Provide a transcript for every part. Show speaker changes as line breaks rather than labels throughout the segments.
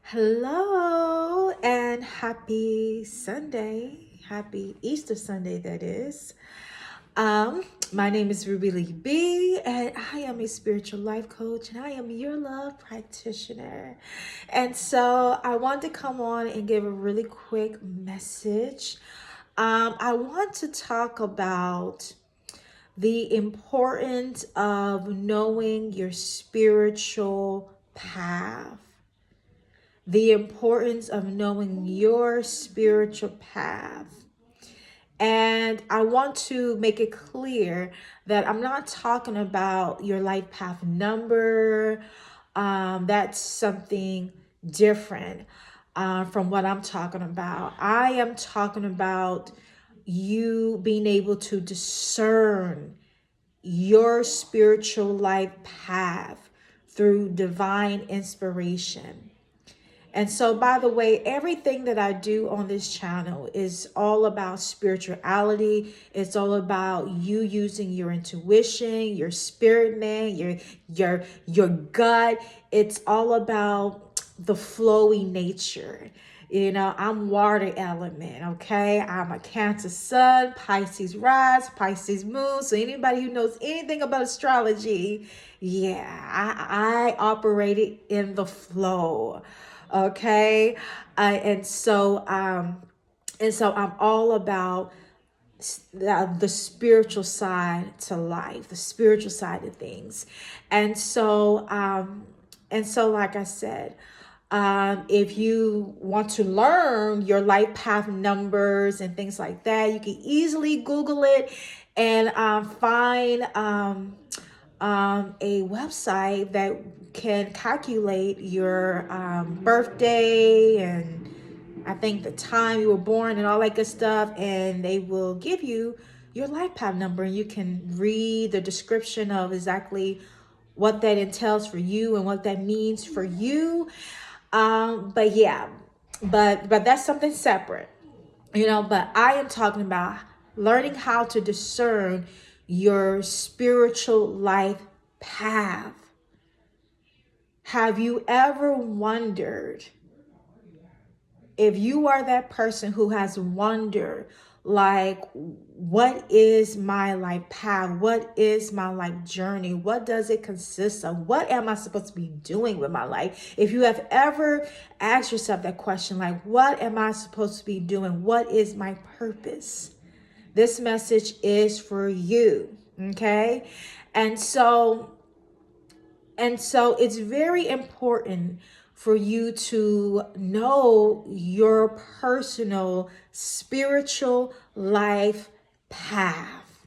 Hello and happy Sunday. Happy Easter Sunday, that is. My name is Rubylee B, and I am a spiritual life coach, and I am your love practitioner. And so I want to come on and give a really quick message. I want to talk about the importance of knowing your spiritual path, the importance of knowing your spiritual path. And I want to make it clear that I'm not talking about your life path number. That's something different from what I'm talking about. I am talking about you being able to discern your spiritual life path through divine inspiration. And so, by the way, everything that I do on this channel is all about spirituality. It's all about you using your intuition, your spirit man, your gut. It's all about the flowy nature. You know, I'm water element, okay? I'm a Cancer sun, Pisces rise, Pisces moon. So anybody who knows anything about astrology, yeah, I operated in the flow. Okay. And so I'm all about the spiritual side to life, the spiritual side of things. And so like I said, if you want to learn your life path numbers and things like that, you can easily Google it and find a website that can calculate your birthday and I think the time you were born and all that good stuff, and they will give you your life path number, and you can read the description of exactly what that entails for you and what that means for you. But yeah, but that's something separate, but I am talking about learning how to discern your spiritual life path. Have you ever wondered if you are that person who has wondered, like, what is my life path? What is my life journey? What does it consist of? What am I supposed to be doing with my life? If you have ever asked yourself that question, like, what am I supposed to be doing? What is my purpose? This message is for you, okay? And so it's very important for you to know your personal spiritual life path.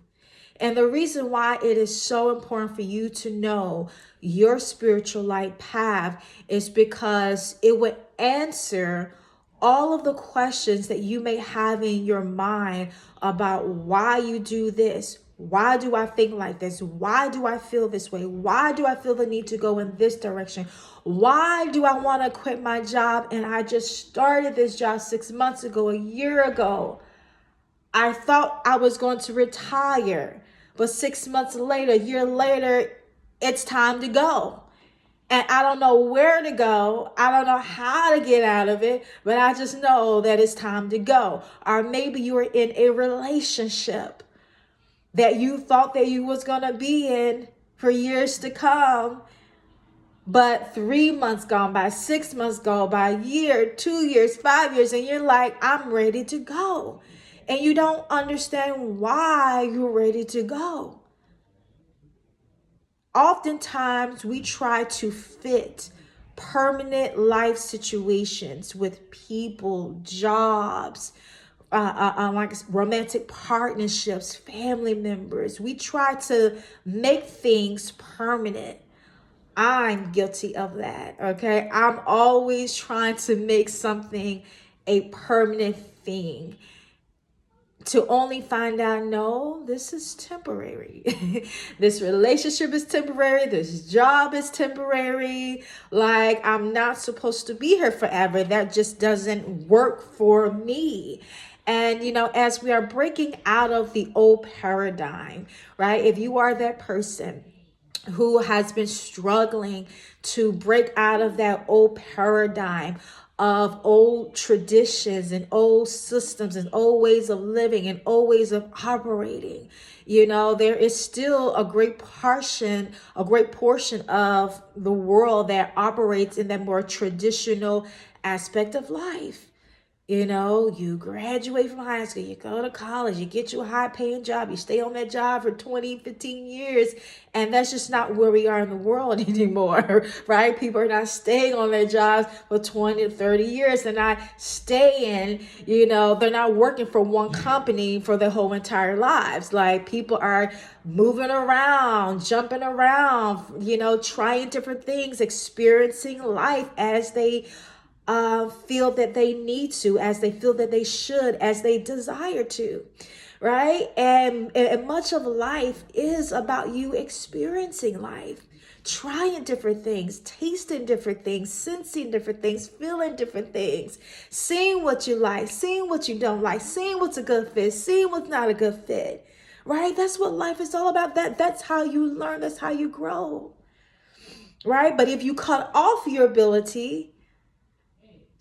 And the reason why it is so important for you to know your spiritual life path is because it would answer all of the questions that you may have in your mind about why you do this. Why do I think like this? Why do I feel this way? Why do I feel the need to go in this direction? Why do I want to quit my job? And I just started this job 6 months ago, a year ago. I thought I was going to retire, but 6 months later, a year later, it's time to go. And I don't know where to go. I don't know how to get out of it, but I just know that it's time to go. Or maybe you were in a relationship that you thought that you was going to be in for years to come, but 3 months gone by, 6 months go by, a year, 2 years, 5 years, and you're like, I'm ready to go. And you don't understand why you're ready to go. Oftentimes, we try to fit permanent life situations with people, jobs, like romantic partnerships, family members. We try to make things permanent. I'm guilty of that, okay? I'm always trying to make something a permanent thing, to only find out, no, this is temporary. This relationship is temporary. This job is temporary. Like, I'm not supposed to be here forever. That just doesn't work for me. And, as we are breaking out of the old paradigm, right? If you are that person who has been struggling to break out of that old paradigm of old traditions and old systems and old ways of living and old ways of operating. You know, there is still a great portion of the world that operates in that more traditional aspect of life. You know, you graduate from high school, you go to college, you get you a high paying job, you stay on that job for 20, 15 years. And that's just not where we are in the world anymore, right? People are not staying on their jobs for 20 to 30 years. They're not staying, you know, they're not working for one company for their whole entire lives. Like, people are moving around, jumping around, you know, trying different things, experiencing life as they feel that they need to, as they feel that they should, as they desire to, right? And much of life is about you experiencing life, trying different things, tasting different things, sensing different things, feeling different things, seeing what you like, seeing what you don't like, seeing what's a good fit, seeing what's not a good fit, right? That's what life is all about. That's how you learn, that's how you grow, right? But if you cut off your ability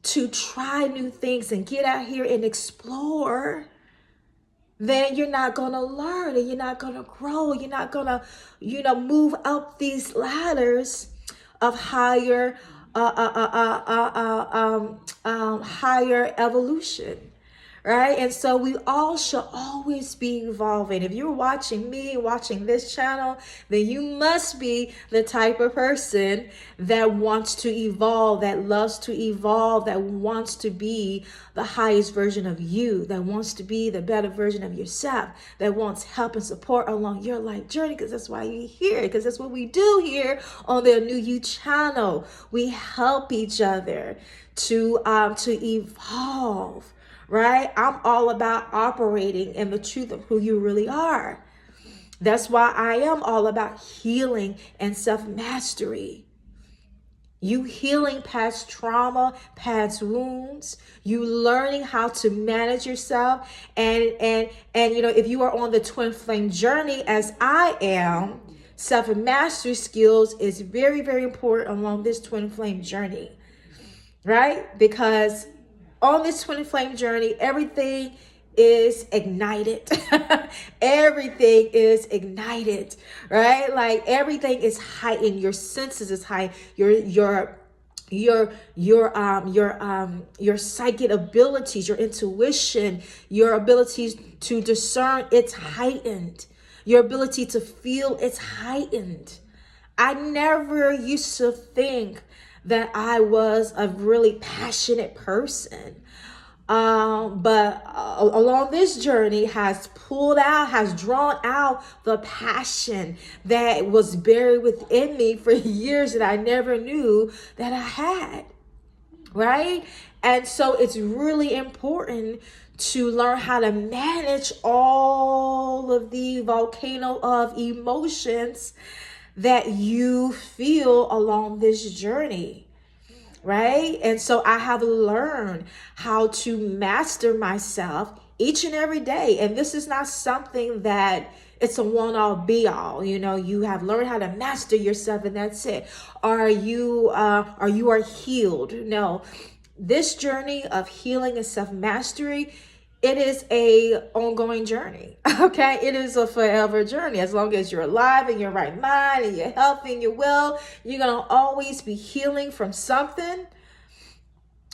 to try new things and get out here and explore, then you're not going to learn and you're not going to grow. You're not going to, you know, move up these ladders of higher evolution. Right? And so we all should always be evolving. If you're watching me, watching this channel, then you must be the type of person that wants to evolve, that loves to evolve, that wants to be the highest version of you, that wants to be the better version of yourself, that wants help and support along your life journey, because that's why you're here, because that's what we do here on the New You channel. We help each other to evolve. Right? I'm all about operating in the truth of who you really are. That's why I am all about healing and self-mastery. You healing past trauma, past wounds, you learning how to manage yourself. And you know, if you are on the twin flame journey as I am, self-mastery skills is very, very important along this twin flame journey. Right? Because on this twin flame journey, everything is ignited. Everything is ignited, right? Like, everything is heightened. Your senses is high. Your psychic abilities, your intuition, your abilities to discern, it's heightened. Your ability to feel, it's heightened. I never used to think that I was a really passionate person. But along this journey has drawn out the passion that was buried within me for years that I never knew that I had. Right? And so it's really important to learn how to manage all of the volcano of emotions that you feel along this journey, right? And so I have learned how to master myself each and every day. And this is not something that it's a one-all be-all. You know, you have learned how to master yourself and that's it. You are healed. No, this journey of healing and self-mastery, it is a ongoing journey, okay? It is a forever journey. As long as you're alive and your right mind and you're healthy and you're well, you're going to always be healing from something,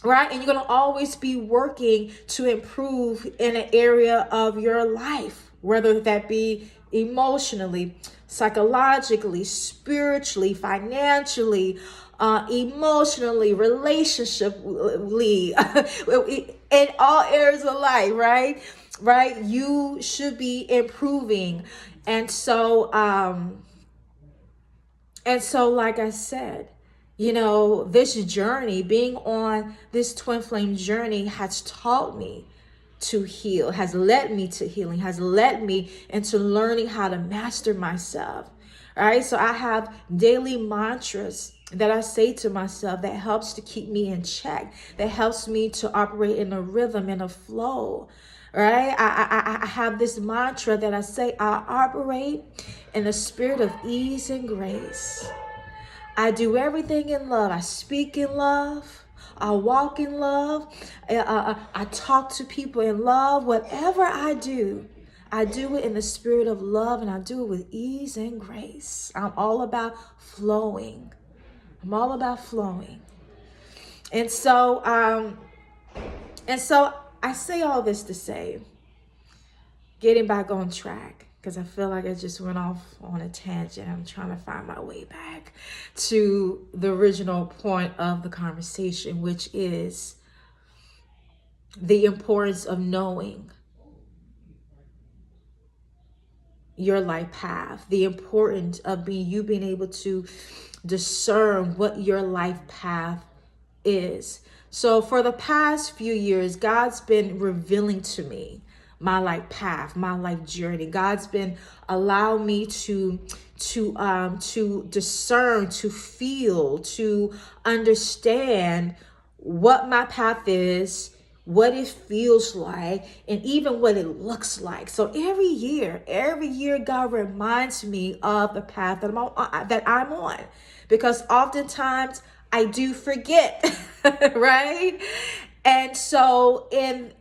right? And you're going to always be working to improve in an area of your life, whether that be emotionally, psychologically, spiritually, financially, emotionally, relationshiply, in all areas of life, right? Right? You should be improving. And so, like I said, you know, this journey, being on this twin flame journey has taught me to heal, has led me to healing, has led me into learning how to master myself. All right. So I have daily mantras that I say to myself that helps to keep me in check, that helps me to operate in a rhythm, in a flow. Right? I have this mantra that I say, I operate in the spirit of ease and grace. I do everything in love. I speak in love. I walk in love. I talk to people in love. Whatever I do it in the spirit of love, and I do it with ease and grace. I'm all about flowing. I'm all about flowing. And so I say all this to say, getting back on track, because I feel like I just went off on a tangent. I'm trying to find my way back to the original point of the conversation, which is the importance of knowing your life path, the importance of being able to discern what your life path is. So for the past few years, God's been revealing to me my life path, my life journey. God's been allowing me to discern, to feel, to understand what my path is, what it feels like, and even what it looks like. So every year, God reminds me of the path that I'm on, because oftentimes I do forget, right? And so in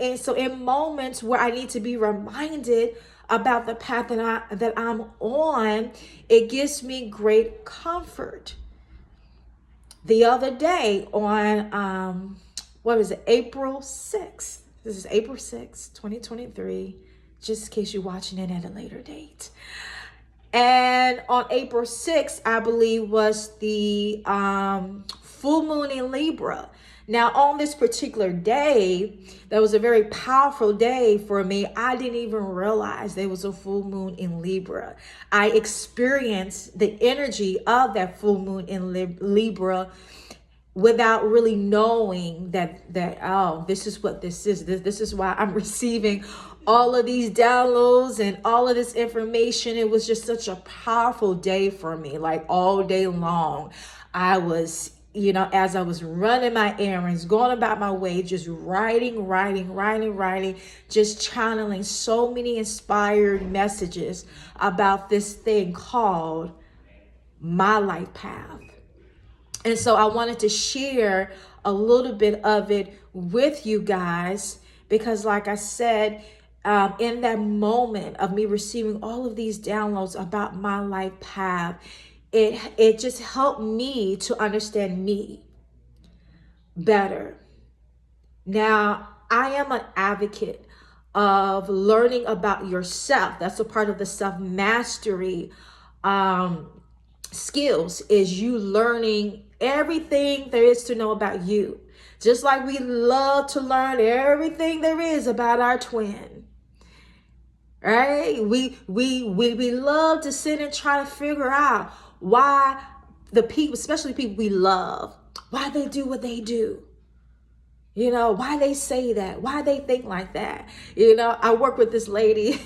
moments where I need to be reminded about the path that I'm on, it gives me great comfort. The other day on April 6th. This is April 6th, 2023, just in case you're watching it at a later date. And on April 6th, I believe, was the full moon in Libra. Now, on this particular day, that was a very powerful day for me. I didn't even realize there was a full moon in Libra. I experienced the energy of that full moon in Libra without really knowing that this is what this is. This is why I'm receiving all of these downloads and all of this information. It was just such a powerful day for me. Like all day long, I was, as I was running my errands, going about my way, just writing, just channeling so many inspired messages about this thing called my life path. And so I wanted to share a little bit of it with you guys, because like I said, in that moment of me receiving all of these downloads about my life path, it just helped me to understand me better. Now, I am an advocate of learning about yourself. That's a part of the self-mastery skills, is you learning everything there is to know about you. Just like we love to learn everything there is about our twin. Right? We love to sit and try to figure out why the people, especially people we love, why they do what they do. Why they say that, why they think like that. I work with this lady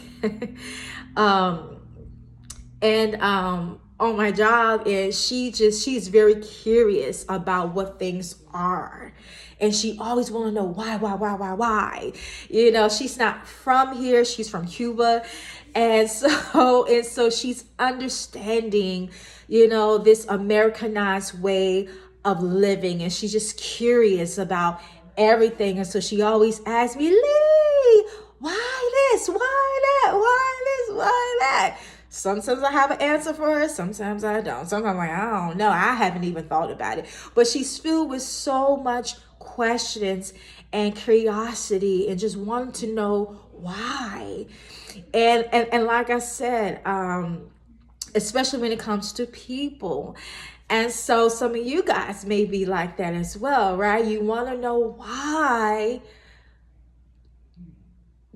on my job, and she's very curious about what things are. And she always want to know why. She's not from here. She's from Cuba. And so she's understanding, this Americanized way of living. And she's just curious about everything. And so she always asks me, Lee, why this? Why that? Why this? Why that? Sometimes I have an answer for her. Sometimes I don't. Sometimes I'm like, I don't know. I haven't even thought about it. But she's filled with so much questions and curiosity and just wanting to know why. And like I said, especially when it comes to people. And so some of you guys may be like that as well, right? You want to know why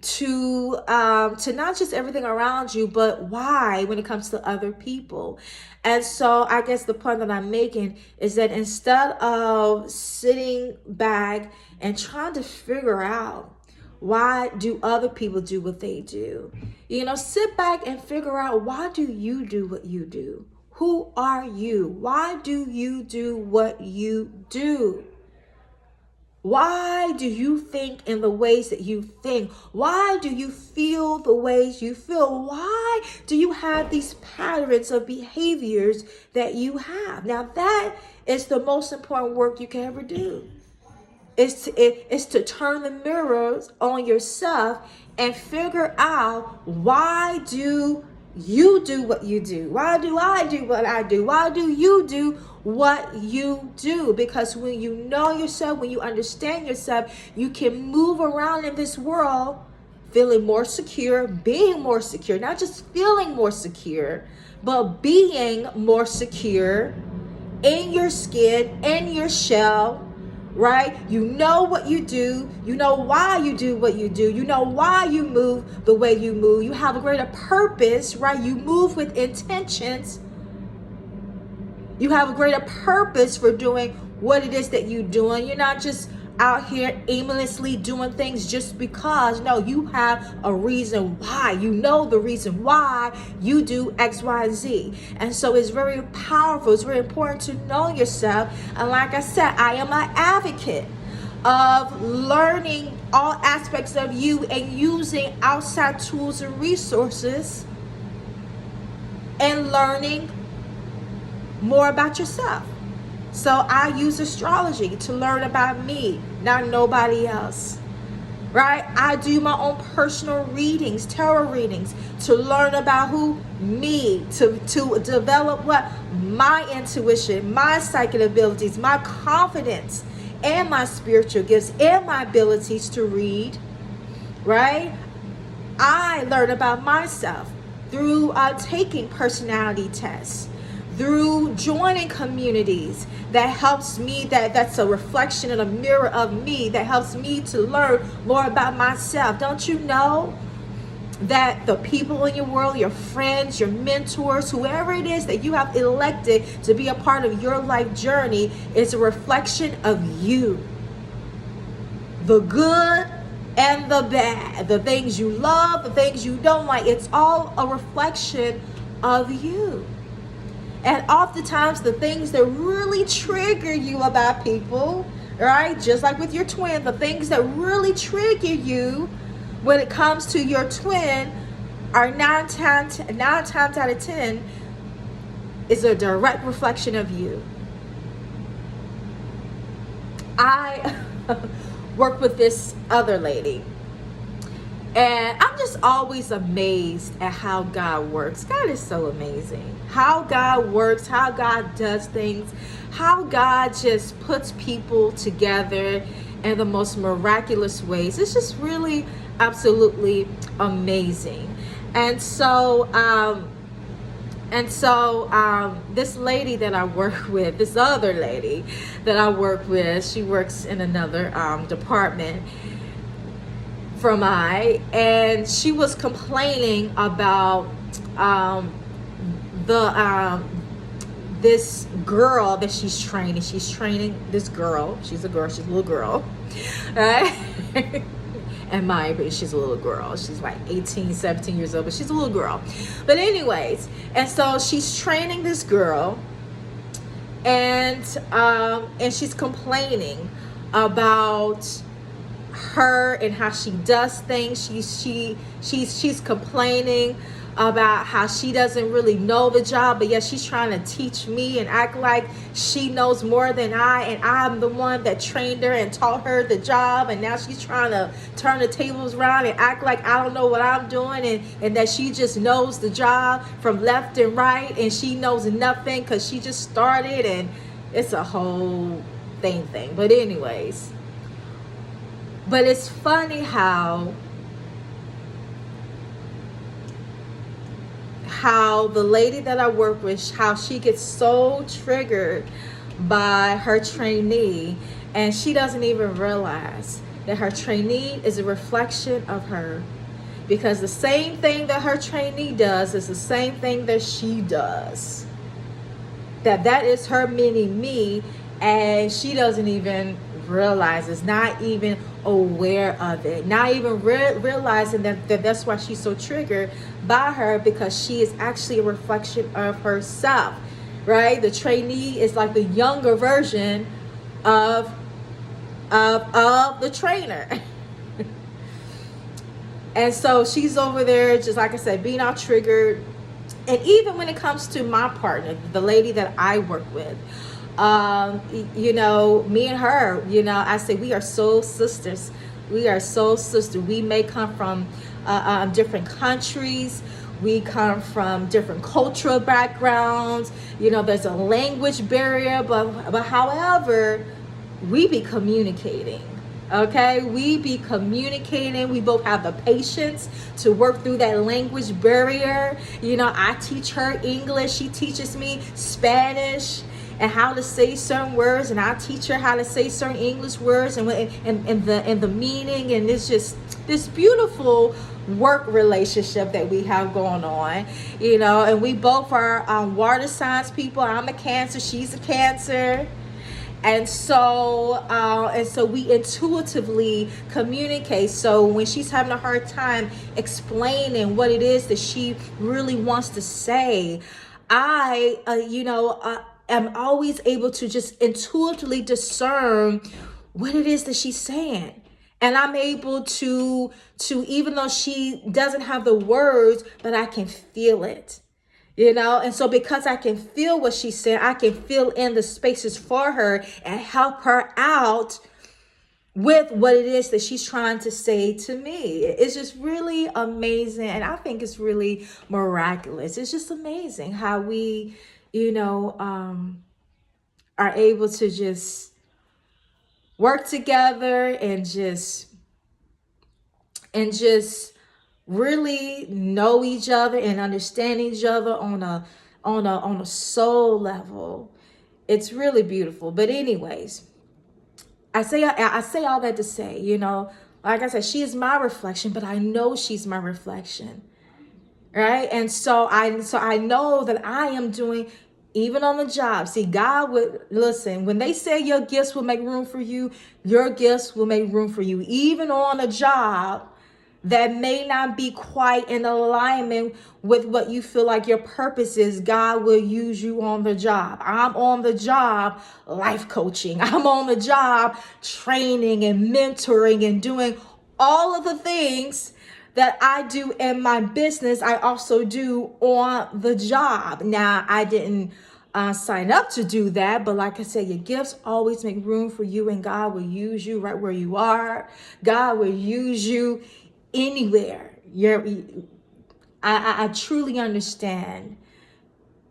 to not just everything around you, but why when it comes to other people. And so I guess the point that I'm making is that instead of sitting back and trying to figure out why do other people do what they do, sit back and figure out, why do you do what you do? Who are you? Why do you do what you do? Why do you think in the ways that you think? Why do you feel the ways you feel? Why do you have these patterns of behaviors that you have? Now, that is the most important work you can ever do. It's to turn the mirrors on yourself and figure out, why do you do what you do? Why do I do what I do? Why do you do what you do? Because when you know yourself, when you understand yourself, you can move around in this world feeling more secure, being more secure, not just feeling more secure, but being more secure in your skin, in your shell, right? You know what you do. You know why you do what you do. You know why you move the way you move. You have a greater purpose, right? You move with intentions. You have a greater purpose for doing what it is that you're doing. You're not just out here aimlessly doing things just because. No, you have a reason why. You know the reason why you do X, Y, and Z. And so it's very powerful. It's very important to know yourself. And like I said, I am an advocate of learning all aspects of you and using outside tools and resources and learning more about yourself. So I use astrology to learn about me, not nobody else, right? I do my own personal readings, tarot readings, to learn about me, to develop my intuition, my psychic abilities, my confidence, and my spiritual gifts, and my abilities to read, right? I learn about myself through taking personality tests, through joining communities that helps me, that's a reflection and a mirror of me, that helps me to learn more about myself. Don't you know that the people in your world, your friends, your mentors, whoever it is that you have elected to be a part of your life journey, is a reflection of you? The good and the bad, the things you love, the things you don't like, it's all a reflection of you. And oftentimes the things that really trigger you about people, right? Just like with your twin, the things that really trigger you when it comes to your twin are 9 times out of 10 is a direct reflection of you. I work with this other lady, and I'm just always amazed at how God works. God is so amazing. How God works, how God does things, how God just puts people together in the most miraculous ways. It's just really absolutely amazing. And so this lady that I work with, this other lady that I work with, she works in another department from and she was complaining about this girl that she's training. She's training this girl. She's a girl. She's a little girl, right? And she's a little girl. She's like 18, 17 years old, but she's a little girl. But anyways, and so she's training this girl, and she's complaining about her and how she does things. She's complaining about how she doesn't really know the job, but yet she's trying to teach me and act like she knows more than I, and I'm the one that trained her and taught her the job, and now she's trying to turn the tables around and act like I don't know what I'm doing, and that she just knows the job from left and right, and she knows nothing because she just started, and it's a whole thing. But anyways, but it's funny how the lady that I work with, how she gets so triggered by her trainee, and she doesn't even realize that her trainee is a reflection of her, because the same thing that her trainee does is the same thing that she does. That is her mini me, and she doesn't even realize, is not even aware of it, not even realizing that that's why she's so triggered by her, because she is actually a reflection of herself, right? The trainee is like the younger version of of the trainer. And so she's over there, just like I said, being all triggered. And even when it comes to my partner, the lady that I work with, me and her, I say we are soul sisters. We are soul sisters. We may come from different countries. We come from different cultural backgrounds. There's a language barrier, but however, we be communicating. Okay, we be communicating. We both have the patience to work through that language barrier. I teach her English, she teaches me Spanish and how to say certain words, and I teach her how to say certain English words and the meaning. And it's just this beautiful work relationship that we have going on, and we both are water signs people. I'm a Cancer, she's a Cancer. And so we intuitively communicate. So when she's having a hard time explaining what it is that she really wants to say, I am always able to just intuitively discern what it is that she's saying. And I'm able to even though she doesn't have the words, but I can feel it. And so because I can feel what she's saying, I can fill in the spaces for her and help her out with what it is that she's trying to say to me. It's just really amazing. And I think it's really miraculous. It's just amazing how we, are able to just work together and just really know each other and understand each other on a soul level. It's really beautiful. But anyways, I say all that to say, like I said, she is my reflection, but I know she's my reflection, right? And so I know that I am doing, even on the job. See, God would listen when they say your gifts will make room for you. Your gifts will make room for you, even on a job that may not be quite in alignment with what you feel like your purpose is. God will use you on the job. I'm on the job life coaching. I'm on the job training and mentoring and doing all of the things that I do in my business. I also do on the job. Now, I didn't sign up to do that, but like I said, your gifts always make room for you, and God will use you right where you are. God will use you anywhere. I truly understand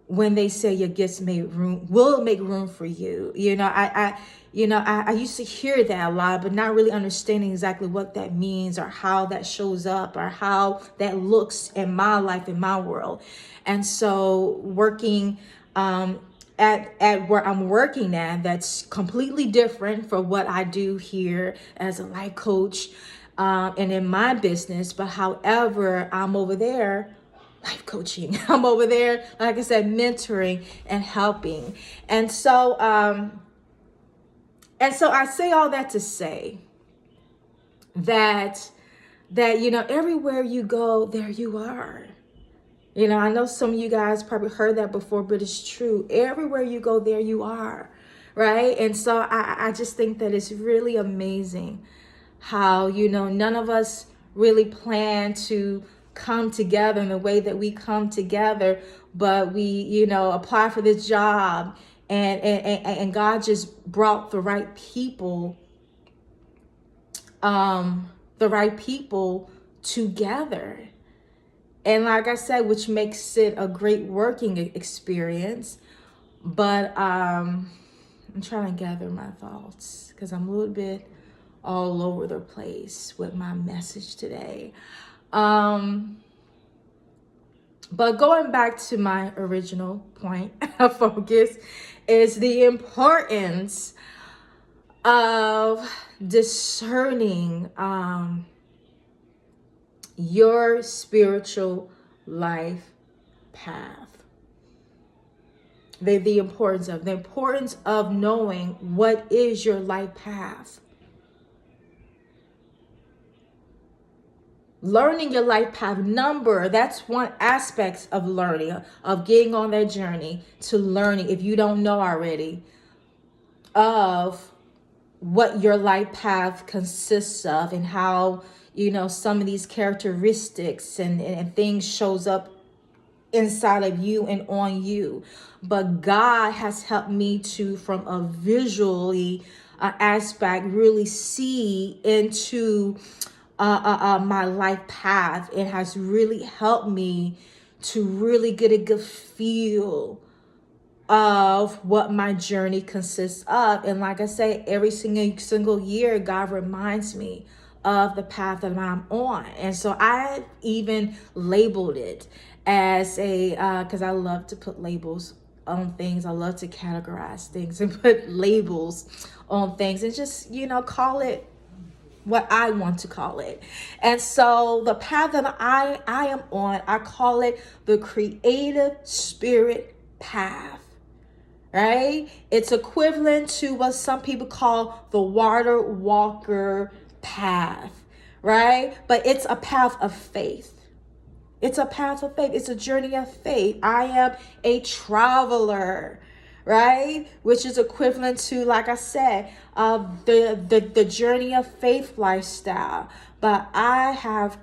when they say your gifts will make room for you. I used to hear that a lot, but not really understanding exactly what that means or how that shows up or how that looks in my life, in my world. And so working at where I'm working at, that's completely different from what I do here as a life coach and in my business. But however, I'm over there life coaching. I'm over there, like I said, mentoring and helping. And so I say all that to say that everywhere you go, there you are. I know some of you guys probably heard that before, but it's true. Everywhere you go, there you are, right? And so I just think that it's really amazing how, none of us really plan to come together in the way that we come together, but we, apply for this job and God just brought the right people together. And like I said, which makes it a great working experience. But I'm trying to gather my thoughts because I'm a little bit all over the place with my message today. But going back to my original point of focus is the importance of discerning your spiritual life path. The importance of knowing what is your life path. Learning your life path number, that's one aspect of learning, of getting on that journey to learning, if you don't know already, of what your life path consists of, and how, some of these characteristics and things shows up inside of you and on you. But God has helped me to, from a visually aspect, really see into my life path. It has really helped me to really get a good feel of what my journey consists of. And like I say, every single year, God reminds me of the path that I'm on. And so I even labeled it as a, because I love to put labels on things. I love to categorize things and put labels on things and just, call it what I want to call it. And so the path that I am on, I call it the creative spirit path. Right? It's equivalent to what some people call the water walker path, right? But it's a path of faith. It's a path of faith. It's a journey of faith. I am a traveler, right? Which is equivalent to, like I said, the journey of faith lifestyle. But I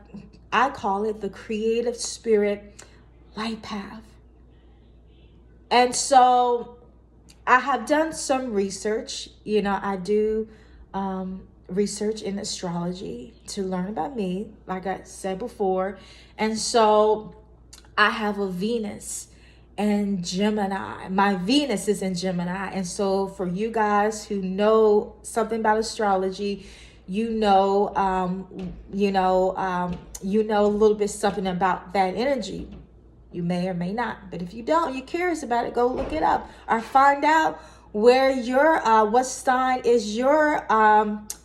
call it the creative spirit light path. And so I have done some research. I do research in astrology to learn about me, like I said before. And so I have a Venus and Gemini. My Venus is in Gemini. And so for you guys who know something about astrology, you know a little bit something about that energy. You may or may not, but if you don't, you're curious about it, go look it up or find out where your what sign is your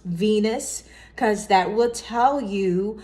Venus, because that will tell you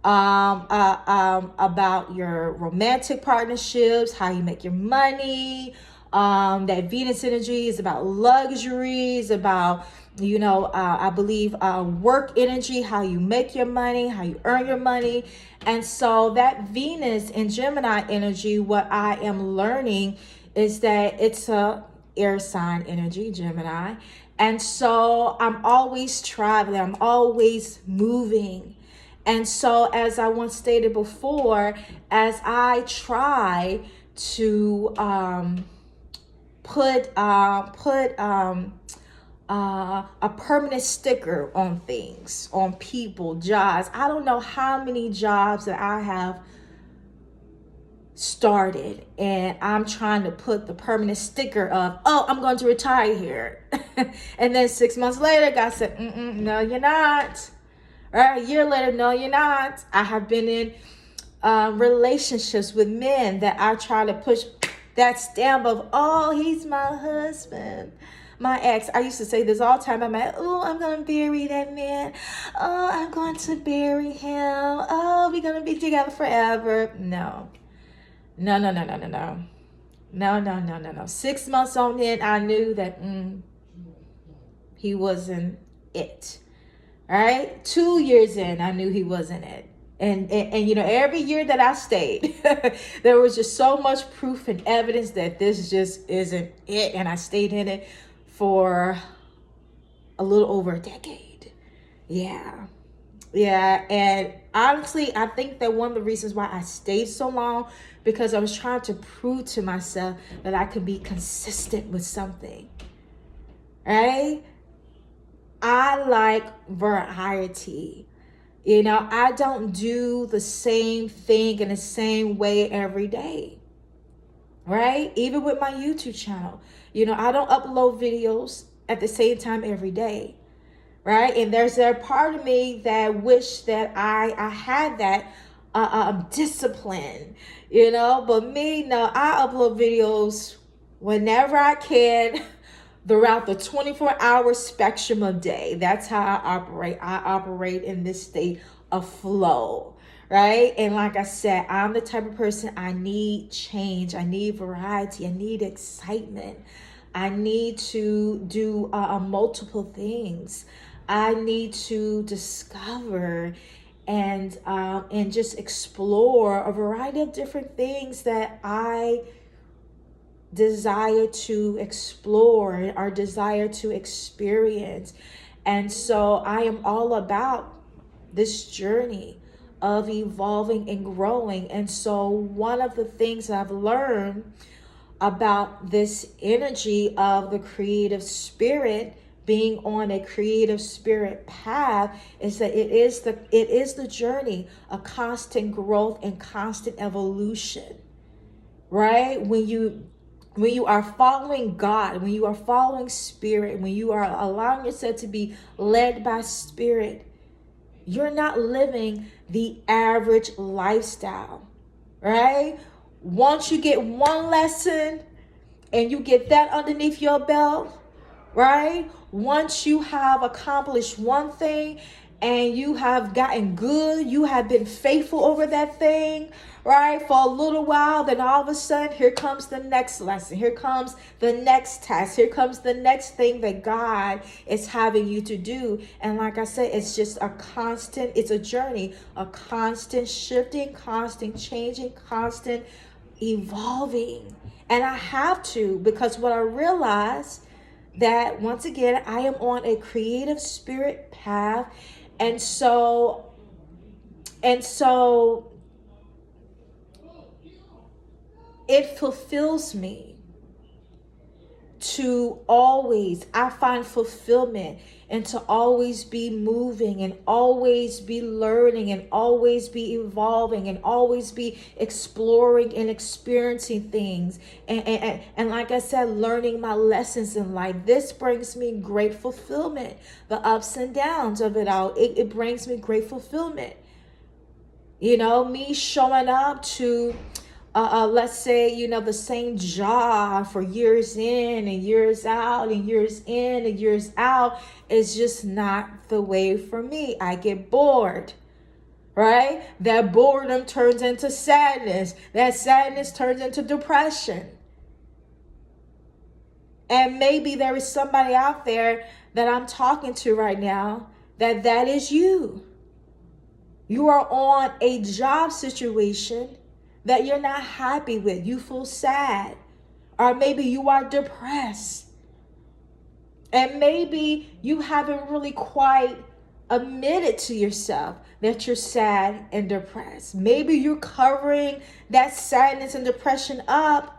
about your romantic partnerships, how you make your money. That Venus energy is about luxuries, about I believe work energy, how you make your money, how you earn your money. And so that Venus and Gemini energy, what I am learning is that it's a air sign energy, Gemini. And so I'm always traveling, I'm always moving. And so, as I once stated before, as I try to put a permanent sticker on things, on people, jobs. I don't know how many jobs that I have started, and I'm trying to put the permanent sticker of, oh, I'm going to retire here. And then 6 months later, God said, no, you're not. Or a year later, no, you're not. I have been in relationships with men that I try to push that stamp of, oh, he's my husband. My ex, I used to say this all the time. I'm like, oh, I'm going to bury that man. Oh, I'm going to bury him. Oh, we're going to be together forever. No. 6 months on in, I knew that he wasn't it. All right. 2 years in, I knew he wasn't it. And every year that I stayed, there was just so much proof and evidence that this just isn't it. And I stayed in it for a little over a decade. Yeah. And honestly, I think that one of the reasons why I stayed so long, because I was trying to prove to myself that I could be consistent with something. Right? I like variety. I don't do the same thing in the same way every day. Right? Even with my YouTube channel. I don't upload videos at the same time every day. Right? And there's a part of me that wish that I had that discipline. But me, no, I upload videos whenever I can throughout the 24-hour spectrum of day. That's how I operate. I operate in this state of flow, right? And like I said, I'm the type of person, I need change. I need variety. I need excitement. I need to do multiple things. I need to discover and just explore a variety of different things that I desire to explore or desire to experience. And so I am all about this journey of evolving and growing. And so one of the things that I've learned about this energy of the creative spirit, being on a creative spirit path, is that it is the journey of constant growth and constant evolution. Right? When you are following God, when you are following spirit, when you are allowing yourself to be led by spirit, you're not living the average lifestyle, right? Once you get one lesson and you get that underneath your belt, right? Once you have accomplished one thing and you have gotten good, you have been faithful over that thing, right? For a little while, then all of a sudden, here comes the next lesson. Here comes the next task. Here comes the next thing that God is having you to do. And like I said, it's just it's a journey, a constant shifting, constant changing, constant evolving. And I have to, because what I realized that once again, I am on a creative spirit path. And so it fulfills me to always, I find fulfillment and to always be moving and always be learning and always be evolving and always be exploring and experiencing things. And like I said, learning my lessons in life. This brings me great fulfillment. The ups and downs of it all, it brings me great fulfillment. Me showing up to let's say, the same job for years in and years out and years in and years out is just not the way for me. I get bored, right? That boredom turns into sadness. That sadness turns into depression. And maybe there is somebody out there that I'm talking to right now that is you. You are on a job situation that you're not happy with. You feel sad. Or maybe you are depressed. And maybe you haven't really quite admitted to yourself that you're sad and depressed. Maybe you're covering that sadness and depression up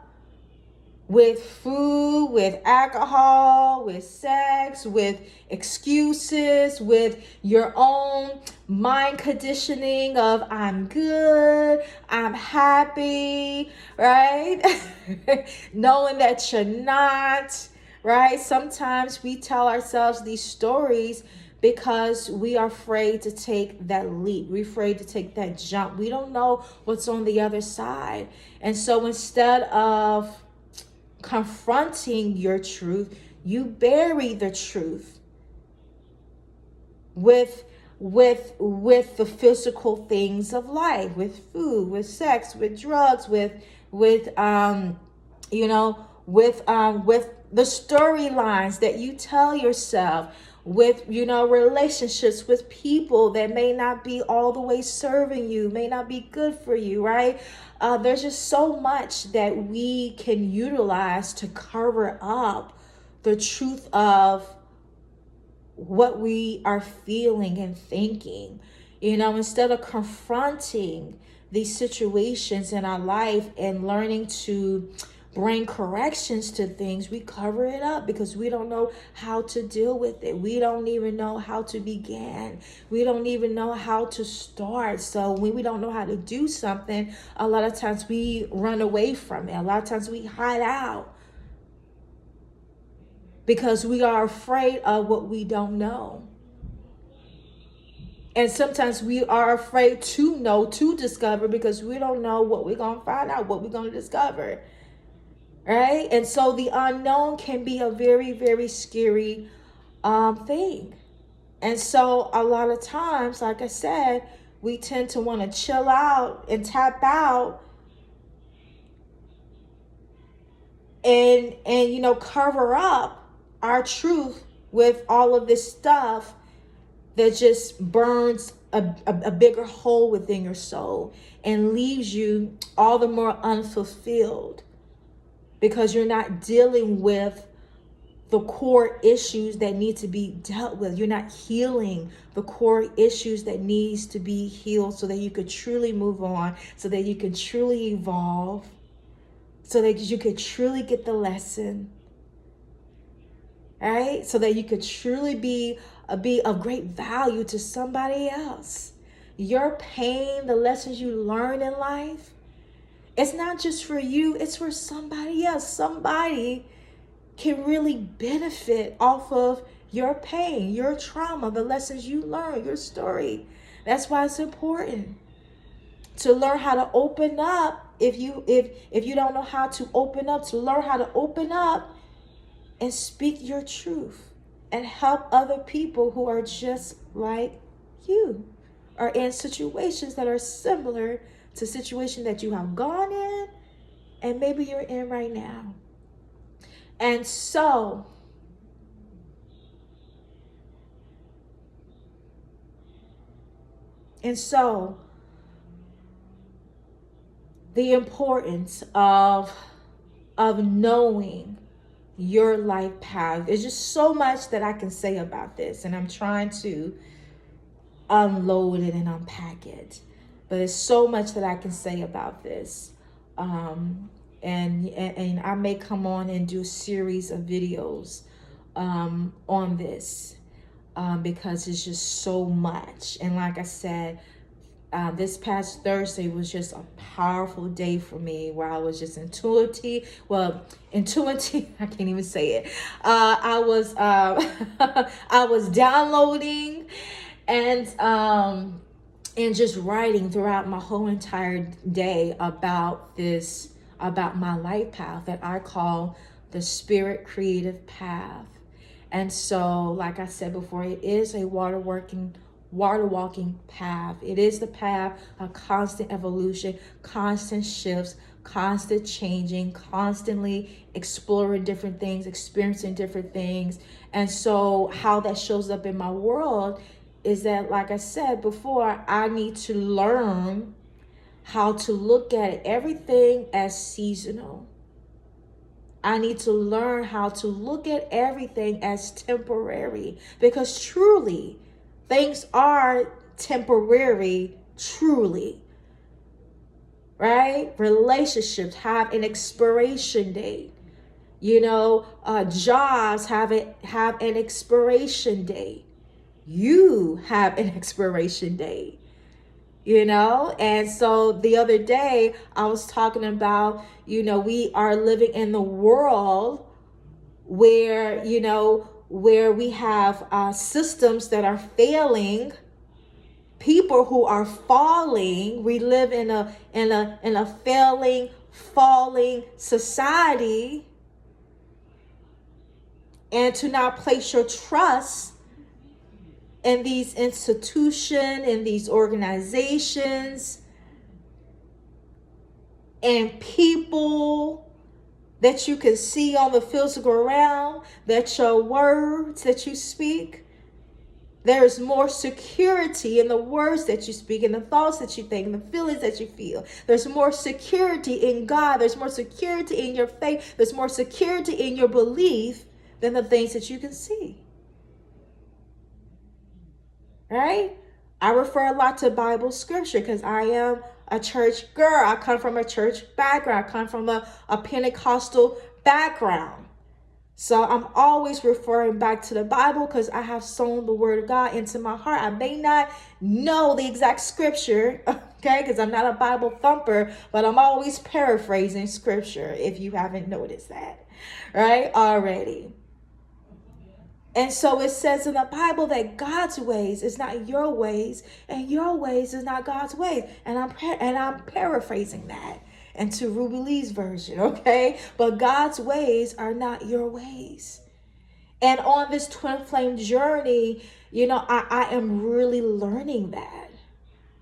with food, with alcohol, with sex, with excuses, with your own mind conditioning of I'm good, I'm happy, right? Knowing that you're not, right? Sometimes we tell ourselves these stories because we are afraid to take that leap. We're afraid to take that jump. We don't know what's on the other side. And so instead of confronting your truth, you bury the truth with the physical things of life, with food, with sex, with drugs, with the storylines that you tell yourself, with relationships with people that may not be all the way serving you, may not be good for you, right? There's just so much that we can utilize to cover up the truth of what we are feeling and thinking. Instead of confronting these situations in our life and learning to bring corrections to things, we cover it up because we don't know how to deal with it. We don't even know how to begin. We don't even know how to start. So when we don't know how to do something, a lot of times we run away from it. A lot of times we hide out because we are afraid of what we don't know. And sometimes we are afraid to know, to discover, because we don't know what we're going to find out, what we're going to discover. Right? And so the unknown can be a very, very scary thing. And so a lot of times, like I said, we tend to want to chill out and tap out and cover up our truth with all of this stuff that just burns a bigger hole within your soul and leaves you all the more unfulfilled, because you're not dealing with the core issues that need to be dealt with. You're not healing the core issues that needs to be healed so that you could truly move on, so that you can truly evolve, so that you could truly get the lesson, right? So that you could truly be of great value to somebody else. Your pain, the lessons you learn in life, it's not just for you, it's for somebody else. Somebody can really benefit off of your pain, your trauma, the lessons you learn, your story. That's why it's important to learn how to open up. If you don't know how to open up, to learn how to open up and speak your truth and help other people who are just like you, are in situations that are similar to situations that you have gone in and maybe you're in right now. And so the importance of knowing your life path. There's just so much that I can say about this, and I'm trying to unload it and unpack it. But there's so much that I can say about this. And I may come on and do a series of videos on this because it's just so much. And like I said, this past Thursday was just a powerful day for me where I was just intuitive, I can't even say it. I was downloading and just writing throughout my whole entire day about my life path that I call the spirit creative path. And so, like I said before, it is a water walking path. It is the path of constant evolution, constant shifts, constant changing, constantly exploring different things, experiencing different things. And so how that shows up in my world is that, like I said before, I need to learn how to look at everything as seasonal. I need to learn how to look at everything as temporary, because truly things are temporary, truly, right? Relationships have an expiration date. Jobs have an expiration date. You have an expiration date. And so the other day I was talking about, we are living in the world where we have systems that are failing, people who are falling. We live in a falling society, and to not place your trust in these institutions, in these organizations, and people that you can see on the physical realm, that your words that you speak, there is more security in the words that you speak, in the thoughts that you think, in the feelings that you feel. There's more security in God. There's more security in your faith. There's more security in your belief than the things that you can see. Right? I refer a lot to Bible scripture because I am a church girl. I come from a church background. I come from a Pentecostal background. So I'm always referring back to the Bible because I have sown the word of God into my heart. I may not know the exact scripture, okay, because I'm not a Bible thumper, but I'm always paraphrasing scripture, if you haven't noticed that, right, already. And so it says in the Bible that God's ways is not your ways, and your ways is not God's ways. And I'm paraphrasing that into Rubylee's version, okay? But God's ways are not your ways. And on this twin flame journey, I am really learning that.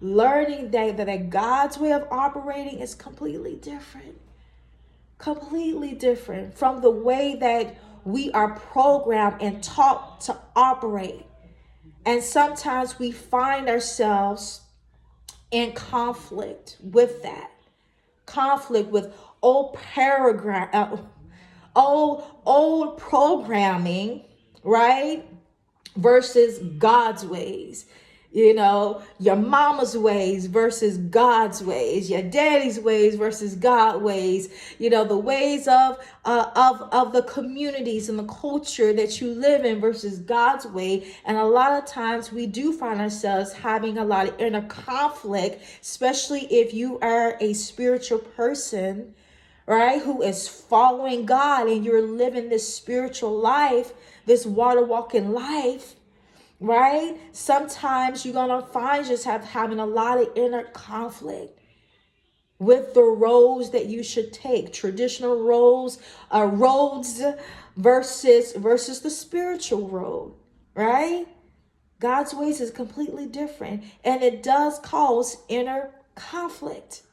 Learning that God's way of operating is completely different from the way that we are programmed and taught to operate. And sometimes we find ourselves in conflict with that. Conflict with old old programming, right? Versus God's ways. You know, your mama's ways versus God's ways, your daddy's ways versus God's ways. You know, the ways of the communities and the culture that you live in versus God's way. And a lot of times we do find ourselves having a lot of inner conflict, especially if you are a spiritual person, right, who is following God and you're living this spiritual life, this water walking life, right? Sometimes you're going to find yourself having a lot of inner conflict with the roads that you should take, traditional roads versus the spiritual road, right? God's ways is completely different, and it does cause inner conflict.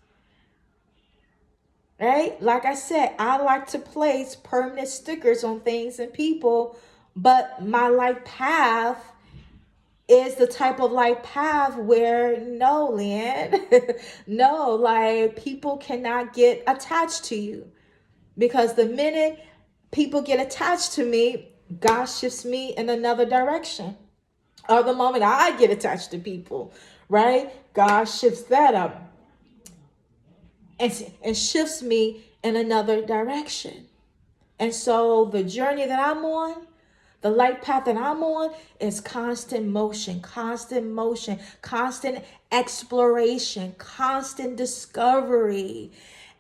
Right? Like I said, I like to place permanent stickers on things and people, but my life path is the type of life path where no, Lynn, no, like people cannot get attached to you, because the minute people get attached to me, God shifts me in another direction. Or the moment I get attached to people, right? God shifts that up and shifts me in another direction. And so the journey that I'm on, the life path that I'm on, is constant motion, constant exploration, constant discovery.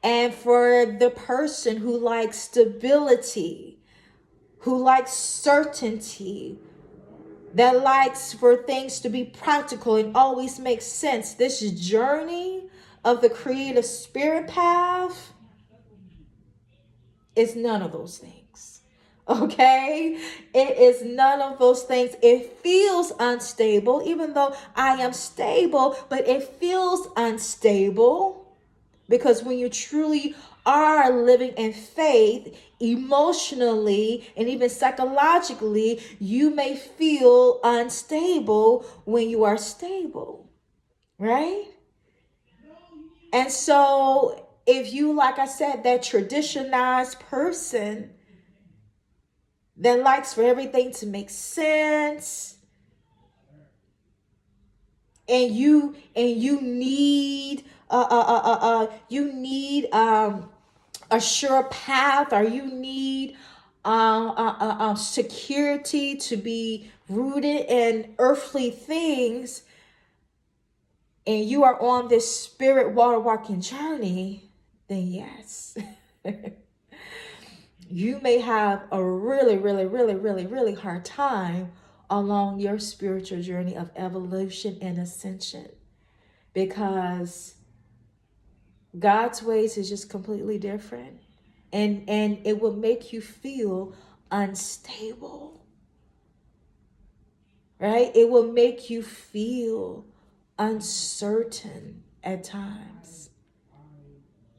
And for the person who likes stability, who likes certainty, that likes for things to be practical and always make sense, this journey of the creative spirit path is none of those things. Okay? It is none of those things. It feels unstable, even though I am stable, but it feels unstable, because when you truly are living in faith, emotionally and even psychologically, you may feel unstable when you are stable, right? And so if you, like I said, that traditionalized person that likes for everything to make sense, and you need a sure path, or you need security to be rooted in earthly things, and you are on this spirit water walking journey, then yes, you may have a really hard time along your spiritual journey of evolution and ascension, because God's ways is just completely different, and it will make you feel unstable, right? It will make you feel uncertain at times.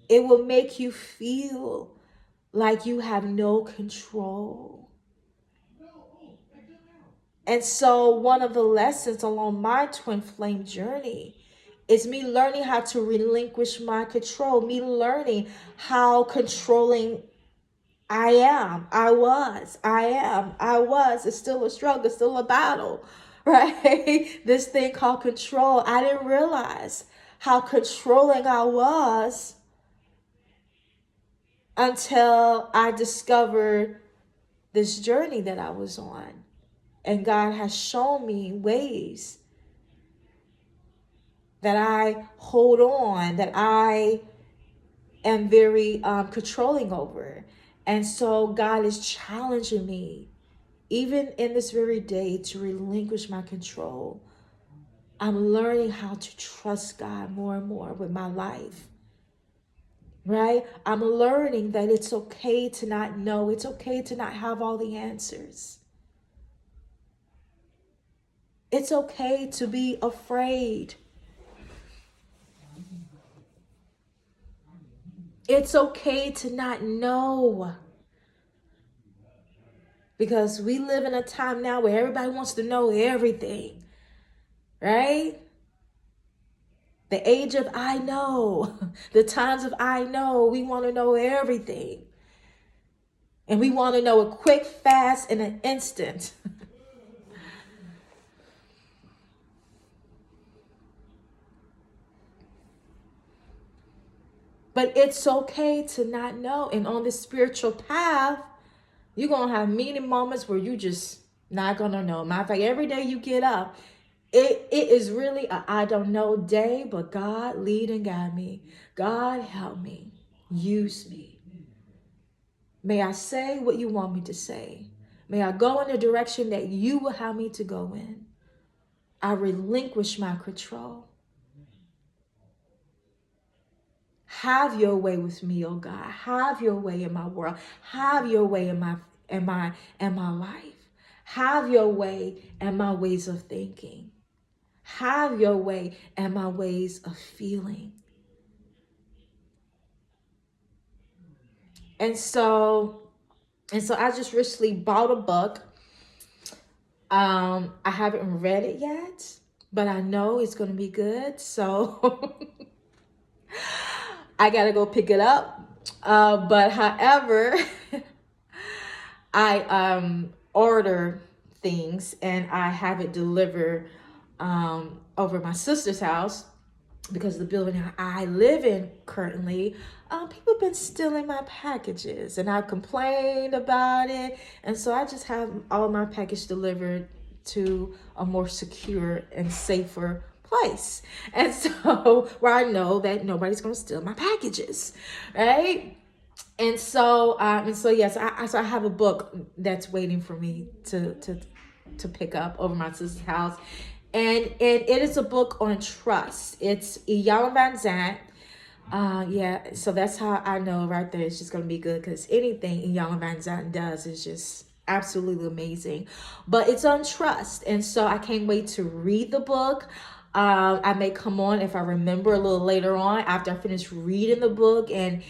It will make you feel like you have no control. And so one of the lessons along my twin flame journey is me learning how to relinquish my control, me learning how controlling I am, I was, it's still a struggle, it's still a battle, right? This thing called control. I didn't realize how controlling I was until I discovered this journey that I was on. And God has shown me ways that I hold on, that I am very controlling over. And so God is challenging me, even in this very day, to relinquish my control. I'm learning how to trust God more and more with my life, right? I'm learning that it's okay to not know. It's okay to not have all the answers. It's okay to be afraid. It's okay to not know. Because we live in a time now where everybody wants to know everything, right? The age of I know, the times of I know, we want to know everything. And we want to know it quick, fast, in an instant. But it's okay to not know. And on this spiritual path, you're going to have many moments where you just not going to know. Matter of fact, every day you get up, it is really a I don't know day, but God lead and guide me. God help me. Use me. May I say what you want me to say. May I go in the direction that you will have me to go in. I relinquish my control. Have your way with me, oh God. Have your way in my world. Have your way in my life. Have your way in my ways of thinking. Have your way in my ways of feeling. And so I just recently bought a book. I haven't read it yet, but I know it's going to be good. So I got to go pick it up. But however, I order things and I have it delivered over my sister's house, because the building I live in currently, people have been stealing my packages, and I complained about it. And so I just have all my package delivered to a more secure and safer place. And so where I know that nobody's going to steal my packages, right? And so yes, I have a book that's waiting for me to pick up over my sister's house. And it is a book on trust. It's Iyanla Vanzant. Yeah, so that's how I know right there it's just going to be good, because anything Iyanla Vanzant does is just absolutely amazing. But it's on trust, and so I can't wait to read the book. I may come on if I remember a little later on after I finish reading the book, and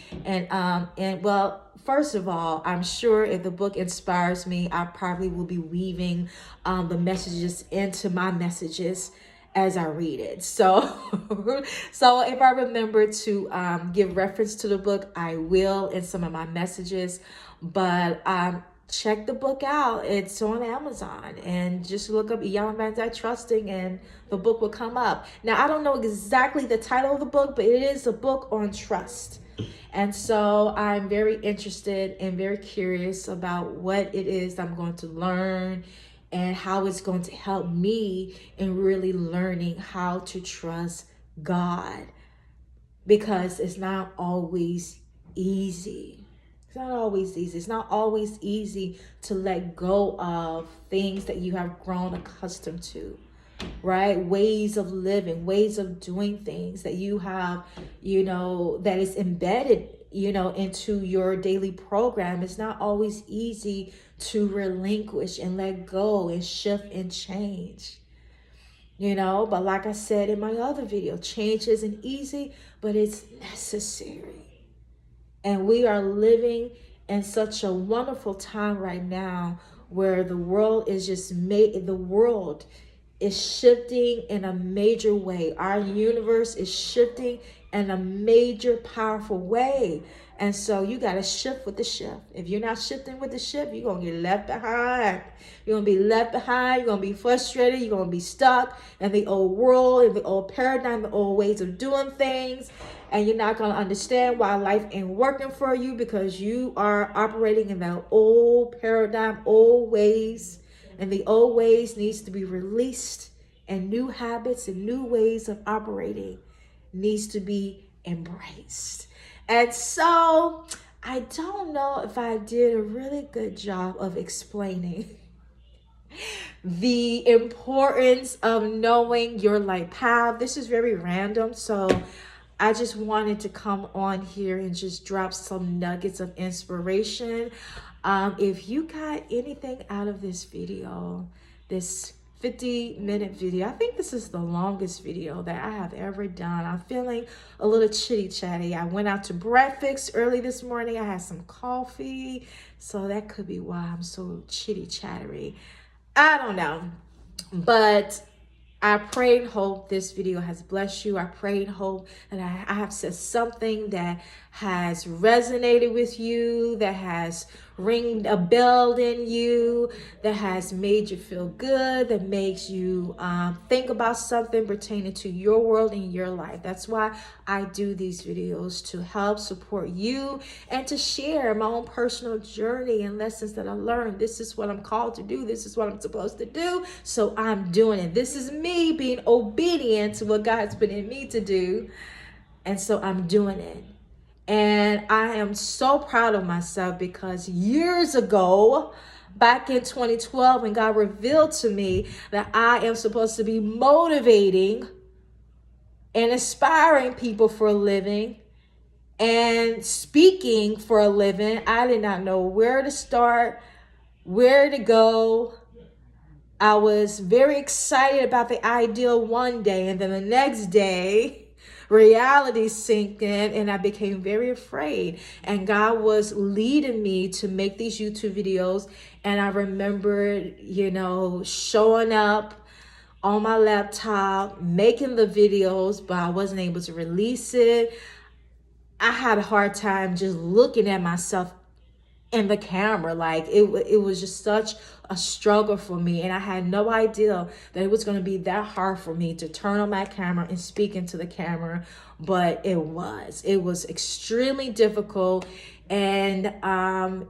well, first of all, I'm sure if the book inspires me, I probably will be weaving the messages into my messages as I read it. So so if I remember to give reference to the book, I will in some of my messages. But check the book out. It's on Amazon, and just look up Iyanla Vanzant Trusting and the book will come up. Now, I don't know exactly the title of the book, but it is a book on trust. And so I'm very interested and very curious about what it is I'm going to learn and how it's going to help me in really learning how to trust God, because it's not always easy. It's not always easy. It's not always easy to let go of things that you have grown accustomed to, right? Ways of living, ways of doing things that you have, that is embedded, into your daily program. It's not always easy to relinquish and let go and shift and change. But like I said in my other video, change isn't easy, but it's necessary. And we are living in such a wonderful time right now where the world is shifting in a major way. Our universe is shifting in a major, powerful way. And so you got to shift with the shift. If you're not shifting with the shift, you're going to get left behind. You're going to be left behind. You're going to be frustrated. You're going to be stuck in the old world, in the old paradigm, the old ways of doing things. And you're not going to understand why life ain't working for you, because you are operating in that old paradigm, old ways. And the old ways needs to be released, and new habits and new ways of operating needs to be embraced. And so I don't know if I did a really good job of explaining the importance of knowing your life path. This is very random, so I just wanted to come on here and just drop some nuggets of inspiration. If you got anything out of this video, this 50-minute video, I think this is the longest video that I have ever done. I'm feeling a little chitty chatty. I went out to breakfast early this morning. I had some coffee, so that could be why I'm so chitty chattery. I don't know, but I pray and hope this video has blessed you. I pray and hope that I have said something that has resonated with you, that has ring a bell in you, that has made you feel good, that makes you think about something pertaining to your world and your life. That's why I do these videos, to help support you and to share my own personal journey and lessons that I learned. This is what I'm called to do. This is what I'm supposed to do. So I'm doing it. This is me being obedient to what God's put in me to do. And so I'm doing it. And I am so proud of myself, because years ago, back in 2012, when God revealed to me that I am supposed to be motivating and inspiring people for a living and speaking for a living, I did not know where to start, where to go. I was very excited about the ideal one day, and then the next day, reality sinked in and I became very afraid. And God was leading me to make these YouTube videos. And I remembered, showing up on my laptop, making the videos, but I wasn't able to release it. I had a hard time just looking at myself in the camera. Like it was just such a struggle for me, and I had no idea that it was going to be that hard for me to turn on my camera and speak into the camera. But it was extremely difficult, and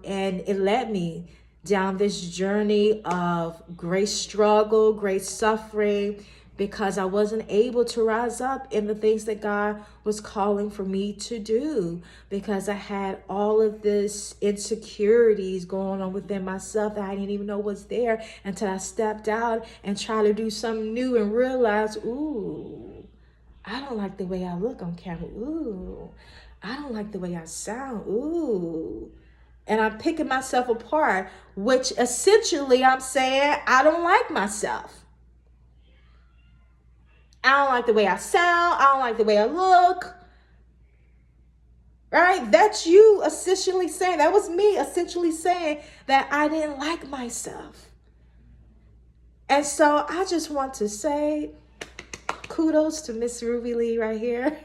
it led me down this journey of great struggle, great suffering, because I wasn't able to rise up in the things that God was calling for me to do, because I had all of this insecurities going on within myself that I didn't even know was there until I stepped out and tried to do something new and realized, ooh, I don't like the way I look on camera. Ooh, I don't like the way I sound. Ooh. And I'm picking myself apart, which essentially I'm saying I don't like myself. I don't like the way I sound. I don't like the way I look. Right? That's you essentially saying, that was me essentially saying that I didn't like myself. And so I just want to say kudos to Miss Rubylee right here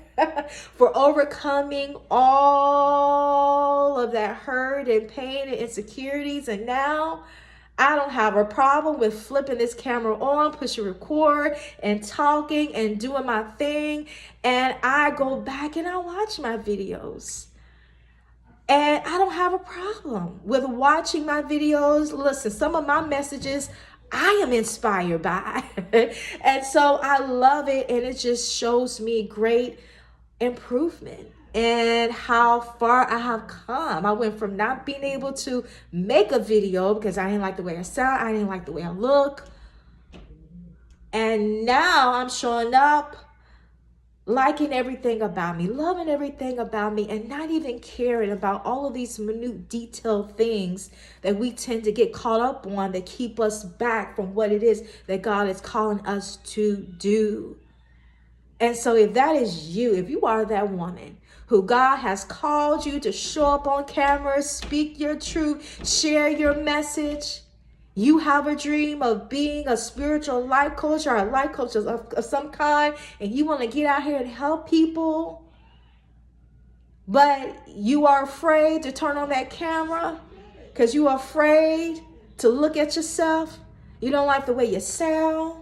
for overcoming all of that hurt and pain and insecurities. And now I don't have a problem with flipping this camera on, pushing record and talking and doing my thing. And I go back and I watch my videos. And I don't have a problem with watching my videos. Listen, some of my messages I am inspired by. And so I love it. And it just shows me great improvement and how far I have come. I went from not being able to make a video because I didn't like the way I sound, I didn't like the way I look. And now I'm showing up, liking everything about me, loving everything about me, and not even caring about all of these minute detailed things that we tend to get caught up on that keep us back from what it is that God is calling us to do. And so if that is you, if you are that woman who God has called you to show up on camera, speak your truth, share your message, you have a dream of being a spiritual life coach or a life coach of some kind, and you want to get out here and help people, but you are afraid to turn on that camera because you are afraid to look at yourself. You don't like the way you sound.